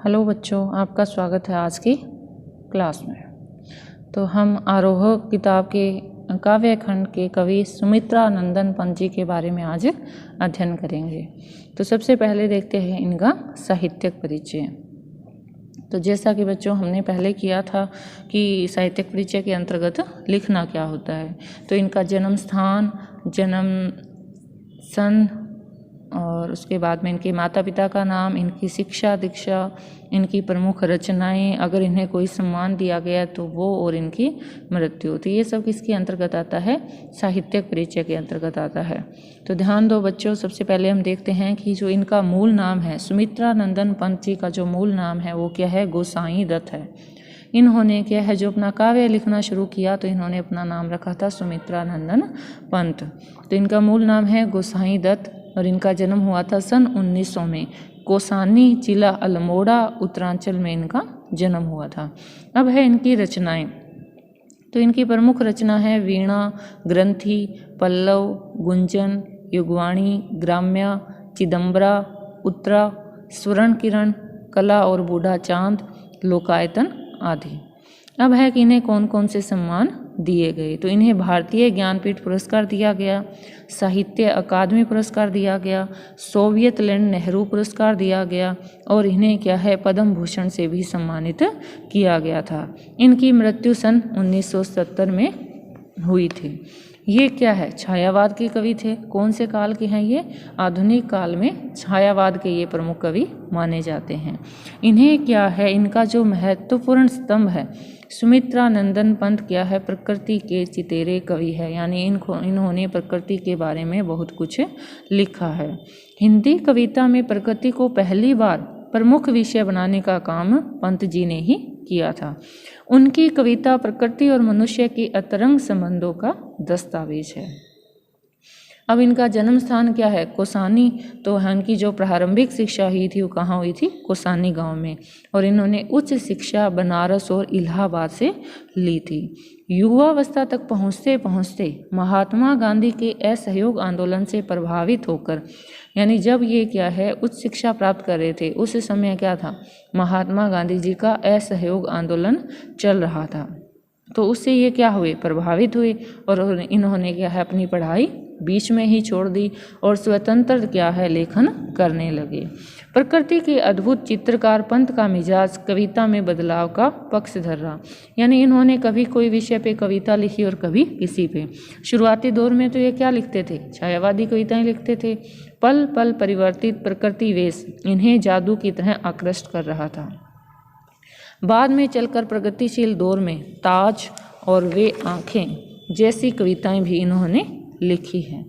Hello बच्चों, आपका स्वागत है आज की क्लास में। तो हम आरोह किताब के काव्य खंड के कवि सुमित्रा नंदन पंत जी के बारे में आज अध्ययन करेंगे। तो सबसे पहले देखते हैं इनका साहित्यिक परिचय। तो जैसा कि बच्चों हमने पहले किया था कि साहित्यिक परिचय के अंतर्गत लिखना क्या होता है, तो इनका जन्म स्थान, जन्म सन और उसके बाद में इनके माता पिता का नाम, इनकी शिक्षा दीक्षा, इनकी प्रमुख रचनाएं, अगर इन्हें कोई सम्मान दिया गया तो वो, और इनकी मृत्यु। तो ये सब किसके अंतर्गत आता है? साहित्यिक परिचय के अंतर्गत आता है। तो ध्यान दो बच्चों, सबसे पहले हम देखते हैं कि जो इनका मूल नाम है, सुमित्रा नंदन पंत जी का जो मूल नाम है वो क्या है? गोसाई दत्त है। इन्होंने क्या है, जो अपना काव्य लिखना शुरू किया तो इन्होंने अपना नाम रखा था सुमित्रा नंदन पंत। तो इनका मूल नाम है गोसाई दत्त और इनका जन्म हुआ था सन 1900 में। कोसानी जिला अल्मोड़ा उत्तरांचल में इनका जन्म हुआ था। अब है इनकी रचनाएं। तो इनकी प्रमुख रचना है वीणा, ग्रंथि, पल्लव, गुंजन, युगवाणी, ग्राम्य, चिदम्बरा, उत्तरा, स्वर्ण किरण, कला और बूढ़ा चांद, लोकायतन आदि। अब है कि इन्हें कौन कौन से सम्मान दिए गए। तो इन्हें भारतीय ज्ञानपीठ पुरस्कार दिया गया, साहित्य अकादमी पुरस्कार दिया गया, सोवियत लैंड नेहरू पुरस्कार दिया गया और इन्हें क्या है, पद्म भूषण से भी सम्मानित किया गया था। इनकी मृत्यु सन 1970 में हुई थी। ये क्या है? छायावाद के कवि थे। कौन से काल के हैं ये? आधुनिक काल में छायावाद के ये प्रमुख कवि माने जाते हैं। इन्हें क्या है, इनका जो महत्वपूर्ण स्तंभ है, सुमित्रा नंदन पंत क्या है? प्रकृति के चितेरे कवि है, यानी इन्होंने प्रकृति के बारे में बहुत कुछ लिखा है। हिंदी कविता में प्रकृति को पहली बार प्रमुख विषय बनाने का काम पंत जी ने ही किया था। उनकी कविता प्रकृति और मनुष्य के अंतरंग संबंधों का दस्तावेज है। अब इनका जन्म स्थान क्या है? कोसानी। तो इनकी जो प्रारंभिक शिक्षा हुई थी वो कहाँ हुई थी? कोसानी गांव में। और इन्होंने उच्च शिक्षा बनारस और इलाहाबाद से ली थी। युवावस्था तक पहुँचते पहुँचते महात्मा गांधी के असहयोग आंदोलन से प्रभावित होकर, यानी जब ये क्या है उच्च शिक्षा प्राप्त कर रहे थे, उस समय क्या था? महात्मा गांधी जी का असहयोग आंदोलन चल रहा था। तो उससे ये क्या हुए? प्रभावित हुए और इन्होंने क्या है, अपनी पढ़ाई बीच में ही छोड़ दी और स्वतंत्र क्या है, लेखन करने लगे। प्रकृति के अद्भुत चित्रकार पंत का मिजाज कविता में बदलाव का पक्ष धर रहा, यानी इन्होंने कभी कोई विषय पे कविता लिखी और कभी किसी पे। शुरुआती दौर में तो ये क्या लिखते थे? छायावादी कविताएं लिखते थे। पल पल परिवर्तित प्रकृति वेश इन्हें जादू की तरह आकृष्ट कर रहा था। बाद में चलकर प्रगतिशील दौर में ताज और वे आँखें जैसी कविताएं भी इन्होंने लिखी हैं।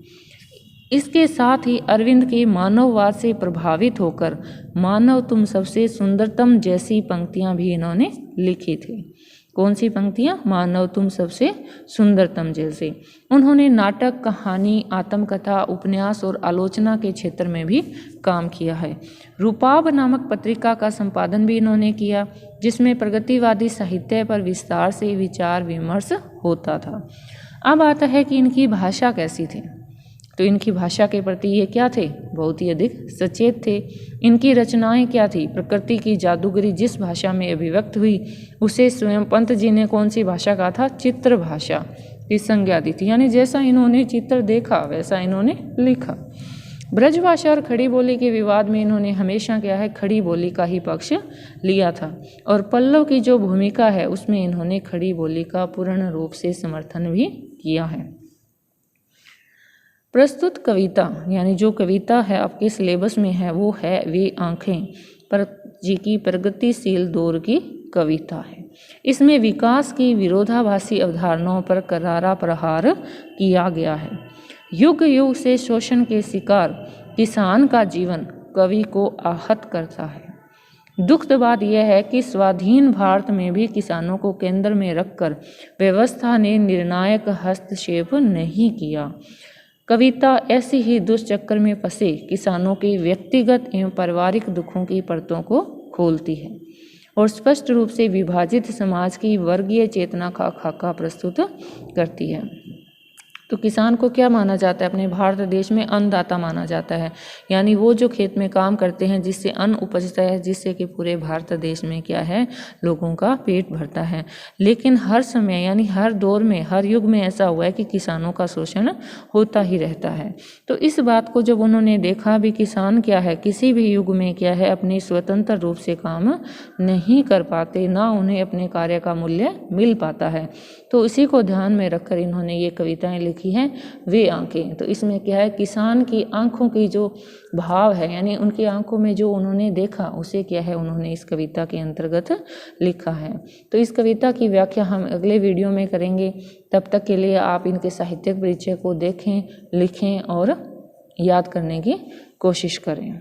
इसके साथ ही अरविंद के मानववाद से प्रभावित होकर मानव तुम सबसे सुंदरतम जैसी पंक्तियां भी इन्होंने लिखी थी। कौन सी पंक्तियां? मानव तुम सबसे सुंदरतम जैसे। उन्होंने नाटक, कहानी, आत्मकथा, उपन्यास और आलोचना के क्षेत्र में भी काम किया है। रूपाब नामक पत्रिका का संपादन भी इन्होंने किया, जिसमें प्रगतिवादी साहित्य पर विस्तार से विचार विमर्श होता था। अब आता है कि इनकी भाषा कैसी थी। तो इनकी भाषा के प्रति ये क्या थे? बहुत ही अधिक सचेत थे। इनकी रचनाएं क्या थी? प्रकृति की जादूगरी जिस भाषा में अभिव्यक्त हुई उसे स्वयं पंत जी ने कौन सी भाषा कहा था? चित्र भाषा की संज्ञा दी थी, यानी जैसा इन्होंने चित्र देखा वैसा इन्होंने लिखा। ब्रजभाषा और खड़ी बोली के विवाद में इन्होंने हमेशा क्या है, खड़ी बोली का ही पक्ष लिया था और पल्लव की जो भूमिका है उसमें इन्होंने खड़ी बोली का पूर्ण रूप से समर्थन भी किया है। प्रस्तुत कविता, यानी जो कविता है आपके सिलेबस में है, वो है वे आँखें, पंत जी की प्रगतिशील दौर की कविता है। इसमें विकास की विरोधाभासी अवधारणाओं पर करारा प्रहार किया गया है। युग युग से शोषण के शिकार किसान का जीवन कवि को आहत करता है। दुखद बात यह है कि स्वाधीन भारत में भी किसानों को केंद्र में रखकर व्यवस्था ने निर्णायक हस्तक्षेप नहीं किया। कविता ऐसी ही दुष्चक्र में फंसे किसानों के व्यक्तिगत एवं पारिवारिक दुखों की परतों को खोलती है और स्पष्ट रूप से विभाजित समाज की वर्गीय चेतना का खाका प्रस्तुत करती है। तो किसान को क्या माना जाता है अपने भारत देश में? अन्नदाता माना जाता है। यानी वो जो खेत में काम करते हैं जिससे अन्न उपजता है, जिससे कि पूरे भारत देश में क्या है, लोगों का पेट भरता है। लेकिन हर समय यानी हर दौर में, हर युग में ऐसा हुआ है कि किसानों का शोषण होता ही रहता है। तो इस बात को जब उन्होंने देखा भी किसान क्या है, किसी भी युग में क्या है, अपनी स्वतंत्र रूप से काम नहीं कर पाते, ना उन्हें अपने कार्य का मूल्य मिल पाता है, तो इसी को ध्यान में रखकर इन्होंने ये कविताएं लिखी हैं, वे आंखें। तो इसमें क्या है, किसान की आंखों की जो भाव है, यानी उनकी आंखों में जो उन्होंने देखा, उसे क्या है उन्होंने इस कविता के अंतर्गत लिखा है। तो इस कविता की व्याख्या हम अगले वीडियो में करेंगे। तब तक के लिए आप इनके साहित्यिक परिचय को देखें, लिखें और याद करने की कोशिश करें।